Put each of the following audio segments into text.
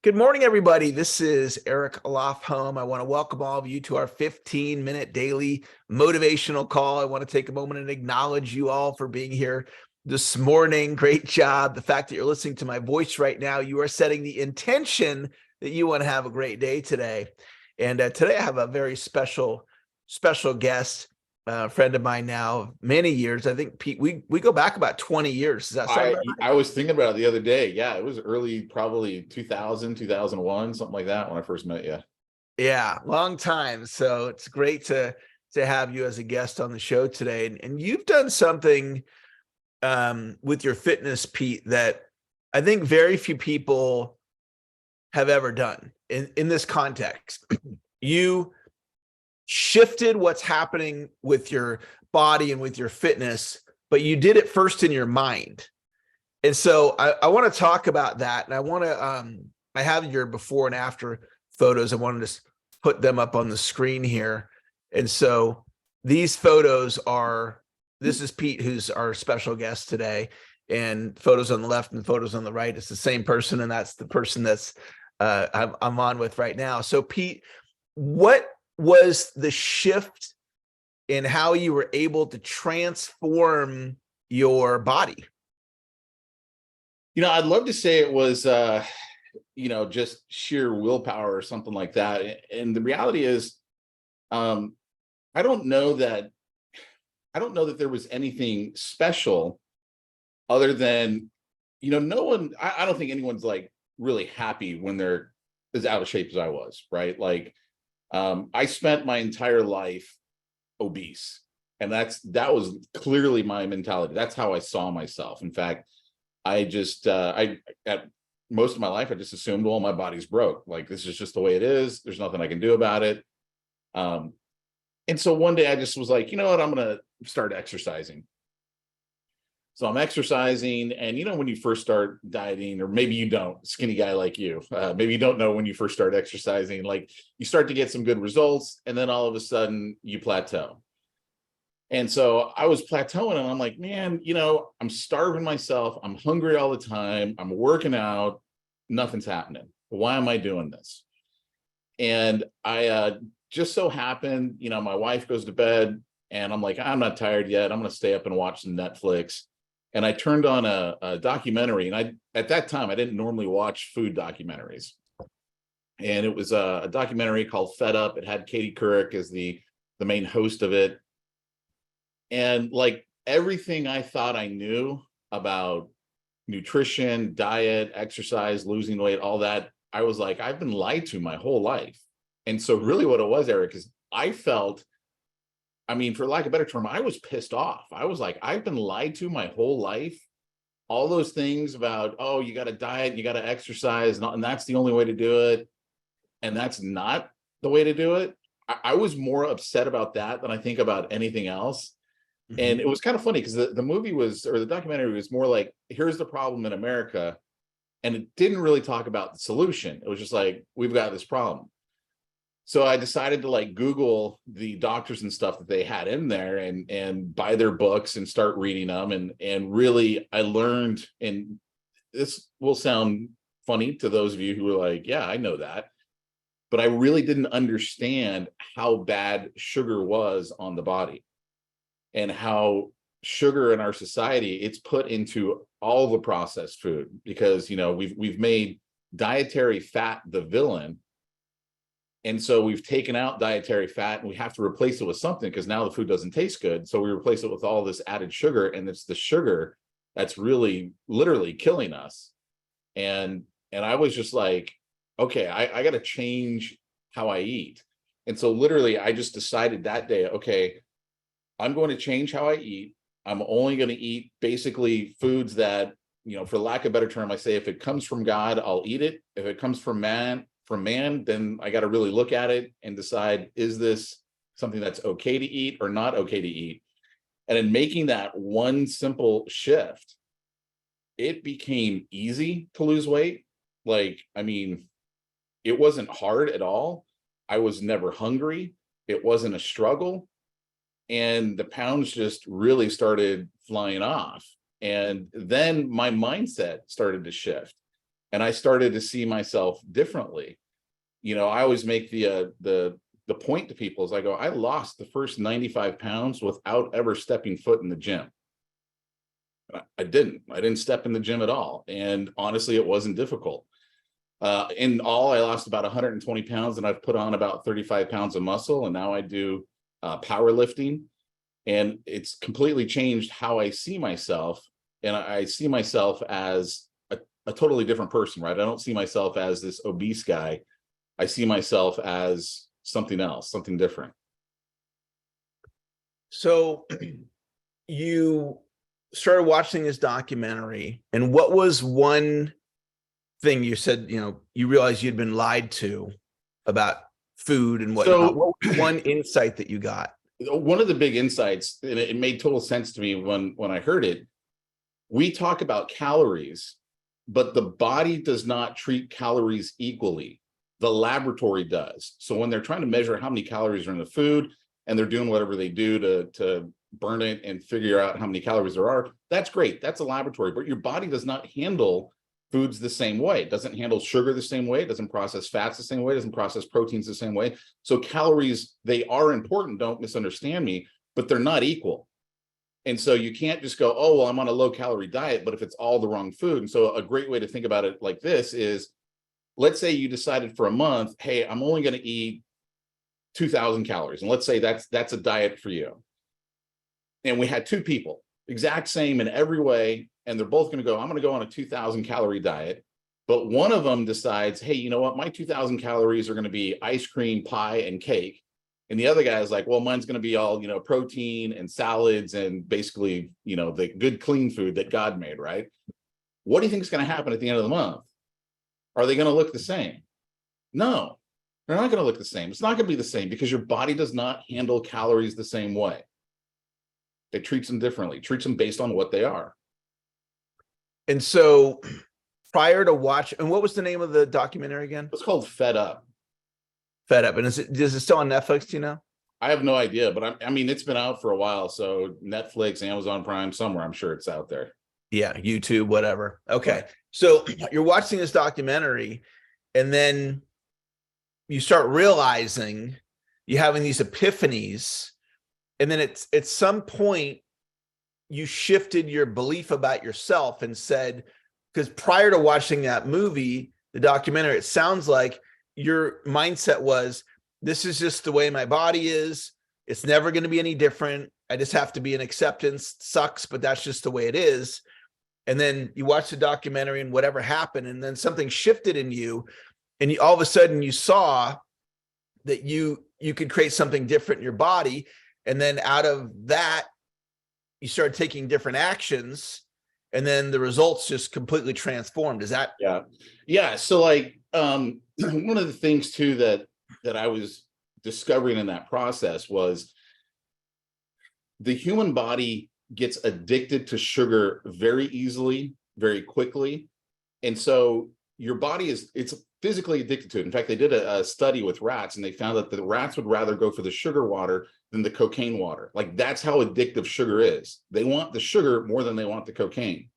Good morning, everybody. This is Eric Lofholm. I want to welcome all of you to our 15-minute daily motivational call. I want to take a moment and acknowledge you all for being here this morning. Great job. The fact that you're listening to my voice right now, you are setting the intention that you want to have a great day today. And today I have a very special guest, a friend of mine now, many years. I think, Pete, we go back about 20 years. Does that sound I about right? I was thinking about it the other day. Yeah, it was early, probably 2000, 2001, something like that when I first met you. Yeah, long time. So it's great to have you as a guest on the show today. And you've done something with your fitness, Pete, that I think very few people have ever done in this context. You shifted what's happening with your body and with your fitness, but you did it first in your mind. And so I want to talk about that. And I want to I have your before and after photos. I wanted to put them up on the screen here. And so these photos are, this is Pete, who's our special guest today, and photos on the left and photos on the right. It's the same person, and that's the person that's I'm on with right now. So Pete, what was the shift in how you were able to transform your body? I'd love to say it was just sheer willpower or something like that. And the reality is, um, I don't know that there was anything special other than, no one, I don't think anyone's like really happy when they're as out of shape as I was, right? Like, I spent my entire life obese, and that was clearly my mentality. That's how I saw myself. In fact, I just I at most of my life I just assumed, well, my body's broke. Like, this is just the way it is. There's nothing I can do about it. Um, and so one day I just was like, you know what, I'm gonna start exercising. So I'm exercising, and when you first start dieting, or maybe you don't, skinny guy like you, maybe you don't know when you first start exercising, like you start to get some good results, and then all of a sudden you plateau. And so I was plateauing, and I'm like, man, I'm starving myself. I'm hungry all the time. I'm working out. Nothing's happening. Why am I doing this? And I just so happened, my wife goes to bed, and I'm like, I'm not tired yet. I'm going to stay up and watch some Netflix. And I turned on a documentary. And at that time, I didn't normally watch food documentaries. And it was a documentary called Fed Up. It had Katie Couric as the main host of it. And like everything I thought I knew about nutrition, diet, exercise, losing weight, all that, I was like, I've been lied to my whole life. And so really what it was, Eric, is I felt, I mean, for lack of a better term, I was pissed off. I was like, I've been lied to my whole life. All those things about, oh, you got to diet, you got to exercise, and that's the only way to do it. And that's not the way to do it. I was more upset about that than I think about anything else. And it was kind of funny because the movie was, or the documentary was more like, here's the problem in America. And it didn't really talk about the solution. It was just like, we've got this problem. So I decided to like Google the doctors and stuff that they had in there, and buy their books and start reading them. And really I learned, and this will sound funny to those of you who are like, yeah, I know that. But I really didn't understand how bad sugar was on the body, and how sugar in our society, it's put into all the processed food, because we've made dietary fat the villain. And so we've taken out dietary fat, and we have to replace it with something, because now the food doesn't taste good. So we replace it with all this added sugar, and it's the sugar that's really literally killing us. And I was just like, okay, I got to change how I eat. And so literally I just decided that day, okay, I'm going to change how I eat. I'm only going to eat basically foods that, for lack of a better term, I say, if it comes from God, I'll eat it. If it comes from man, then I got to really look at it and decide, is this something that's okay to eat or not okay to eat? And in making that one simple shift, it became easy to lose weight. Like, I mean, it wasn't hard at all. I was never hungry. It wasn't a struggle. And the pounds just really started flying off. And then my mindset started to shift. and I started to see myself differently. I always make the point to people is I go, I lost the first 95 pounds without ever stepping foot in the gym. I didn't step in the gym at all. And honestly, it wasn't difficult. In all, I lost about 120 pounds, and I've put on about 35 pounds of muscle. And now I do powerlifting, and it's completely changed how I see myself. And I see myself as a totally different person, right? I don't see myself as this obese guy. I see myself as something else, something different. So you started watching this documentary, and what was one thing you said, you realized you'd been lied to about food and whatnot? So what was one insight that you got? one of the big insights, and it made total sense to me when I heard it, we talk about calories, but the body does not treat calories equally. The laboratory does. So when they're trying to measure how many calories are in the food, and they're doing whatever they do to burn it and figure out how many calories there are, that's great. That's a laboratory, but your body does not handle foods the same way. It doesn't handle sugar the same way. It doesn't process fats the same way. It doesn't process proteins the same way. So calories, they are important. Don't misunderstand me, but they're not equal. And so you can't just go, oh, well, I'm on a low calorie diet, but if it's all the wrong food. And so a great way to think about it like this is, let's say you decided for a month, hey, I'm only going to eat 2,000 calories. And let's say that's a diet for you. And we had two people, exact same in every way. And they're both going to go, I'm going to go on a 2,000 calorie diet. But one of them decides, hey, you know what? My 2,000 calories are going to be ice cream, pie, and cake. And the other guy is like, well, mine's going to be all, protein and salads and basically, the good, clean food that God made, right? What do you think is going to happen at the end of the month? Are they going to look the same? No, they're not going to look the same. It's not going to be the same because your body does not handle calories the same way. It treats them differently, treats them based on what they are. And so prior to watch, and what was the name of the documentary again? It's called Fed Up. Fed Up. And is it still on Netflix, do you know? I have no idea, but I mean, it's been out for a while. So Netflix, Amazon Prime, somewhere, I'm sure it's out there. Yeah, YouTube, whatever. Okay. So you're watching this documentary, and then you start realizing you're having these epiphanies. And then at some point, you shifted your belief about yourself and said, because prior to watching that movie, the documentary, it sounds like your mindset was, this is just the way my body is. It's never going to be any different. I just have to be in acceptance. Sucks, but that's just the way it is. And then you watch the documentary and whatever happened, and then something shifted in you, and all of a sudden you saw that you could create something different in your body. And then out of that, you started taking different actions, and then the results just completely transformed. Is that? Yeah. So like, one of the things too, that I was discovering in that process was the human body gets addicted to sugar very easily, very quickly. And so your body it's physically addicted to it. In fact, they did a study with rats, and they found that the rats would rather go for the sugar water than the cocaine water. Like, that's how addictive sugar is. They want the sugar more than they want the cocaine.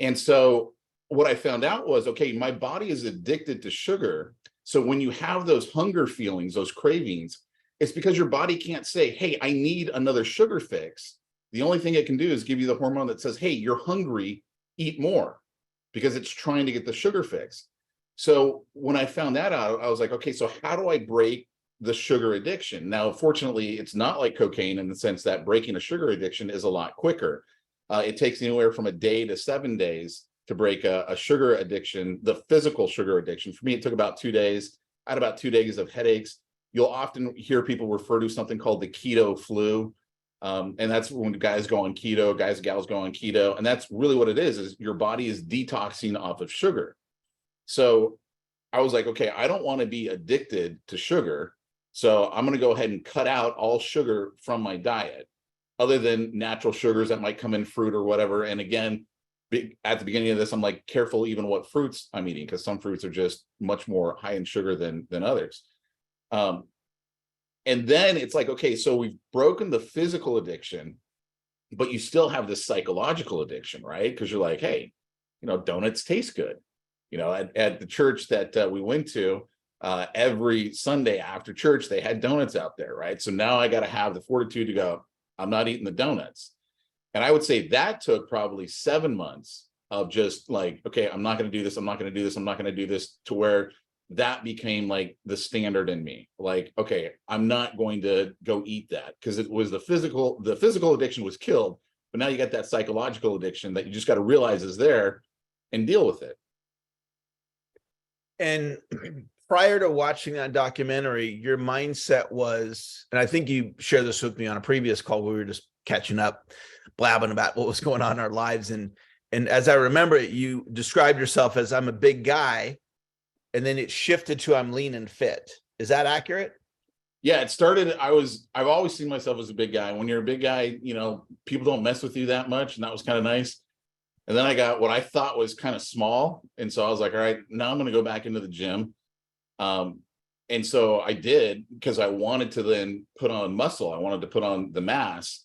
And so what I found out was, okay, my body is addicted to sugar. So when you have those hunger feelings, those cravings, it's because your body can't say, hey, I need another sugar fix. The only thing it can do is give you the hormone that says, hey, you're hungry, eat more, because it's trying to get the sugar fix. So when I found that out, I was like, okay, so how do I break the sugar addiction? Now, fortunately, it's not like cocaine in the sense that breaking a sugar addiction is a lot quicker. It takes anywhere from a day to 7 days to break a sugar addiction, the physical sugar addiction. For me, it took about 2 days. I had about 2 days of headaches. You'll often hear people refer to something called the keto flu. And that's when guys go on keto, guys and gals go on keto. And that's really what it is your body is detoxing off of sugar. So I was like, okay, I don't want to be addicted to sugar. So I'm going to go ahead and cut out all sugar from my diet, other than natural sugars that might come in fruit or whatever. And again, at the beginning of this, I'm like careful even what fruits I'm eating, because some fruits are just much more high in sugar than others. And then it's like, okay, so we've broken the physical addiction, but you still have this psychological addiction, right? Because you're like, hey, donuts taste good. You know, at the church that we went to, every Sunday after church, they had donuts out there, right? So now I got to have the fortitude to go, I'm not eating the donuts. And I would say that took probably 7 months of just like, okay, I'm not going to do this. I'm not going to do this. I'm not going to do this, to where that became like the standard in me. Like, okay, I'm not going to go eat that, because it was the physical addiction was killed. But now you got that psychological addiction that you just got to realize is there and deal with it. And prior to watching that documentary, your mindset was, and I think you shared this with me on a previous call where we were just catching up, blabbing about what was going on in our lives. And as I remember it, you described yourself as, I'm a big guy, and then it shifted to, I'm lean and fit. Is that accurate? Yeah, it started. I've always seen myself as a big guy. When you're a big guy, you know, people don't mess with you that much, and that was kind of nice. And then I got what I thought was kind of small, and so I was like, all right, now I'm going to go back into the gym. And so I did, because I wanted to then put on muscle. I wanted to put on the mass.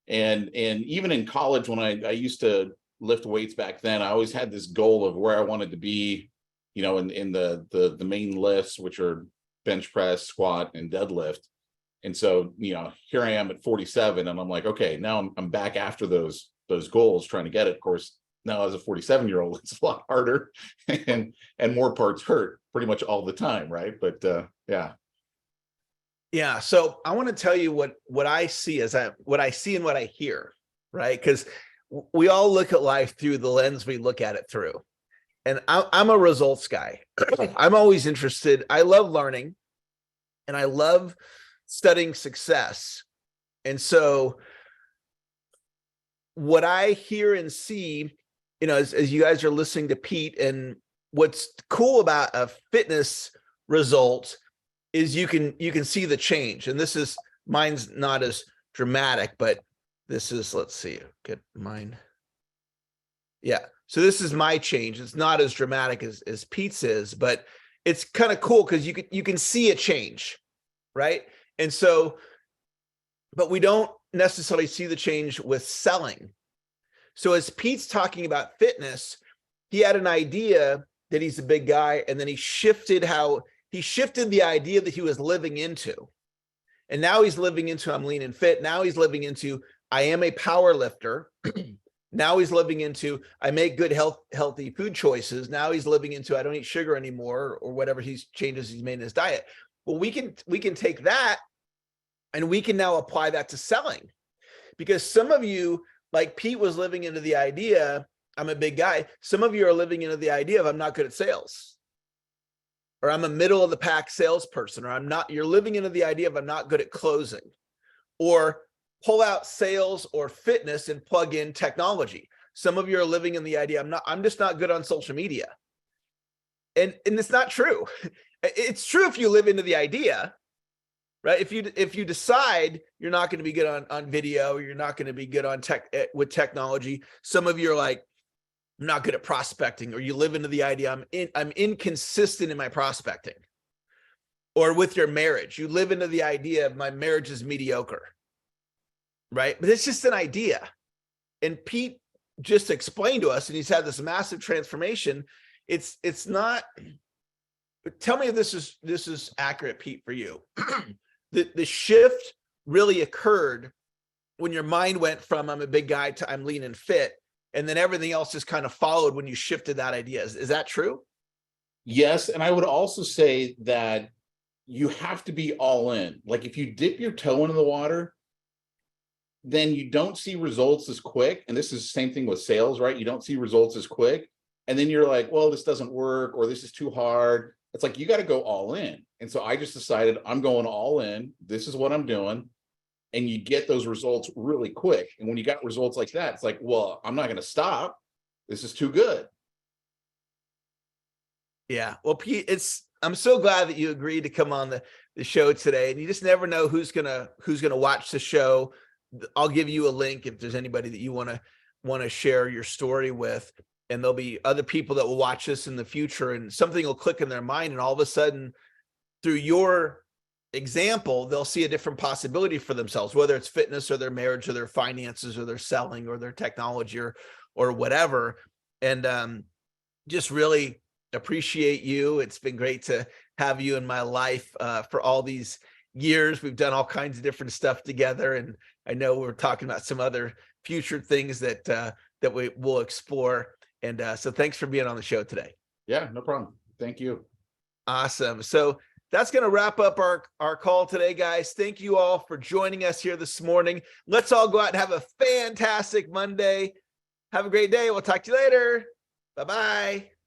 And even in college, when I used to lift weights back then, I always had this goal of where I wanted to be, you know, in the main lifts, which are bench press, squat, and deadlift. And so, you know, here I am at 47, and I'm like, okay, now I'm back after those goals, trying to get it. Of course, now as a 47-year-old, it's a lot harder, and more parts hurt pretty much all the time, right? But yeah. Yeah. So I want to tell you what I see what I see and what I hear, right? Because we all look at life through the lens we look at it through. And I'm a results guy. I'm always interested. I love learning, and I love studying success. And so what I hear and see, you know, as you guys are listening to Pete, and what's cool about a fitness result is you can see the change. And this is, mine's not as dramatic, but this is, let's see, get mine. Yeah. So this is my change. It's not as dramatic as Pete's is, but it's kind of cool because you can see a change, right? And so, but we don't necessarily see the change with selling. So as Pete's talking about fitness, he had an idea that he's a big guy, and then he shifted the idea that he was living into. And now he's living into, I'm lean and fit. Now he's living into, I am a power lifter. Now he's living into, I make good healthy food choices. Now he's living into, I don't eat sugar anymore, or whatever changes he's made in his diet. Well, we can take that, and we can now apply that to selling. Because some of you, like Pete was living into the idea, I'm a big guy. Some of you are living into the idea of, I'm not good at sales, or I'm a middle of the pack salesperson, or you're living into the idea of, I'm not good at closing, or pull out sales or fitness and plug in technology. Some of you are living in the idea, I'm just not good on social media. And it's not true. It's true if you live into the idea, right? If you decide you're not going to be good on video, you're not going to be good on with technology. Some of you are like, I'm not good at prospecting, or you live into the idea, I'm inconsistent in my prospecting. Or with your marriage, you live into the idea of, my marriage is mediocre. Right? But it's just an idea. And Pete just explained to us, and he's had this massive transformation. It's not, tell me if this is accurate, Pete, for you. The shift really occurred when your mind went from, I'm a big guy, to I'm lean and fit. And then everything else just kind of followed when you shifted that idea. Is that true? Yes. And I would also say that you have to be all in. Like, if you dip your toe into the water, then you don't see results as quick. And this is the same thing with sales, right? You don't see results as quick. And then you're like, well, this doesn't work, or this is too hard. It's like, you got to go all in. And so I just decided, I'm going all in. This is what I'm doing. And you get those results really quick. And when you got results like that, it's like, well, I'm not going to stop. This is too good. Yeah. Well, Pete, I'm so glad that you agreed to come on the show today. And you just never know who's gonna watch the show. I'll give you a link if there's anybody that you want to share your story with, and there'll be other people that will watch this in the future, and something will click in their mind, and all of a sudden, through your example, they'll see a different possibility for themselves, whether it's fitness or their marriage or their finances or their selling or their technology or whatever. And just really appreciate you. It's been great to have you in my life for all these years. We've done all kinds of different stuff together, and I know we're talking about some other future things that that we will explore. And so thanks for being on the show today. Yeah, no problem. Thank you. Awesome. So that's going to wrap up our call today, guys. Thank you all for joining us here this morning. Let's all go out and have a fantastic Monday. Have a great day. We'll talk to you later. Bye-bye.